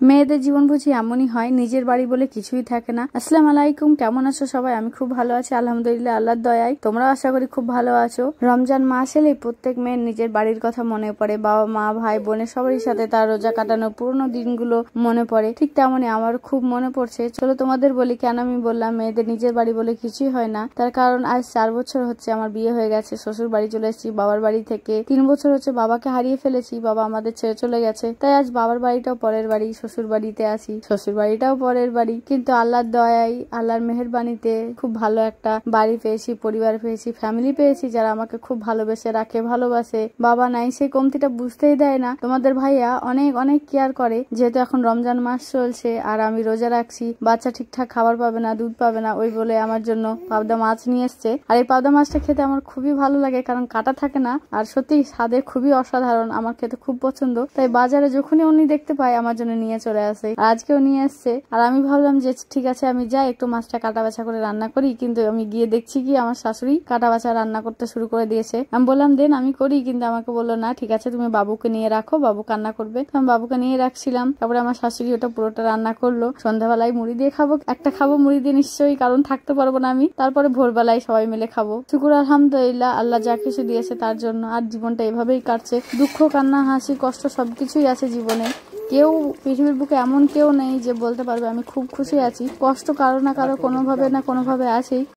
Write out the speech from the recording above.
মেয়েদের জীবন বুঝি এমনই হয়, নিজের বাড়ি বলে কিছুই থাকে না। আসসালামু আলাইকুম, কেমন আছো সবাই? আমি খুব ভালো আছি আলহামদুলিল্লাহ, আল্লাহর দয়ায়। তোমরা আশা করি খুব ভালো আছো। রমজান মাস এলেই প্রত্যেক মেয়ের নিজের বাড়ির কথা মনে পড়ে, বাবা মা ভাই বোনের সবারই সাথে তার রোজা কাটানো পুরনো দিনগুলো মনে পড়ে। ঠিক তেমনই আমার খুব মনে পড়ছে। চলো তোমাদের বলি কেন আমি বললাম মেয়েদের নিজের বাড়ি বলে কিছুই হয় না। তার কারণ আজ 4 বছর হচ্ছে আমার বিয়ে হয়ে গেছে, শ্বশুর বাড়ি চলে এসেছি বাবার বাড়ি থেকে। 3 বছর হচ্ছে বাবাকে হারিয়ে ফেলেছি, বাবা আমাদের ছেড়ে চলে গেছে। তাই আজ বাবার বাড়িটাও পরের বাড়ি, শ্বশুর বাড়িতে আছি, শ্বশুর বাড়িটাও পরের বাড়ি। কিন্তু আল্লাহর দয়ায়, আল্লাহর মেহেরবানিতে খুব ভালো একটা বাড়ি পেয়েছি, পরিবার পেয়েছি, ফ্যামিলি পেয়েছি যারা আমাকে খুব ভালোবেসে রাখে, ভালোবাসে। বাবা নাই, সেই কমতিটা বুঝতেই দেয় না। তোমাদের ভাইয়া অনেক অনেক কেয়ার করে, যেহেতু এখন রমজান মাস চলছে আর আমি রোজা রাখছি। বাচ্চা ঠিকঠাক খাবার পাবে না, দুধ পাবে না, ওই বলে আমার জন্য পাবদা মাছ নিয়ে এসছে। আর এই পাবদা মাছটা খেতে আমার খুবই ভালো লাগে, কারণ কাটা থাকে না আর সত্যি স্বাদে খুবই অসাধারণ, আমার খেতে খুব পছন্দ। তাই বাজারে যখনই উনি দেখতে পায় আমার জন্য নিয়ে চলে আসে, আজকেও নিয়ে এসছে। আর আমি ভাবলাম যে ঠিক আছে আমি যাই একটু মাছটা কাটা বাছা করে রান্না করি, কিন্তু আমি গিয়ে দেখছি কি আমার শাশুড়ি কাটা বাছা রান্না করতে শুরু করে দিয়েছে। আমি বললাম দেন আমি করি, কিন্তু আমাকে বললো না ঠিক আছে তুমি বাবুকে নিয়ে রাখো, বাবু কান্না করবে। আমি বাবুকে নিয়ে রাখছিলাম, তারপরে আমার শাশুড়ি ওটা পুরোটা রান্না করলো। সন্ধ্যাবেলায় মুড়ি দিয়ে খাবো, একটা খাবো মুড়ি দিয়ে নিশ্চয়ই, কারণ থাকতে পারবো না আমি। তারপরে ভোরবেলায় সবাই মিলে খাবো। শুকুর আলহামদুলিল্লাহ, আল্লাহ যা কিছু দিয়েছে তার জন্য। আর জীবনটা এভাবেই কাটছে, দুঃখ কান্না হাসি কষ্ট সবকিছুই আছে জীবনে। কেউ পৃথিবীর বুকে এমন কেউ নেই যে বলতে পারবে আমি খুব খুশি আছি। কষ্ট কারো না কারো কোনোভাবে না কোনোভাবে আছেই।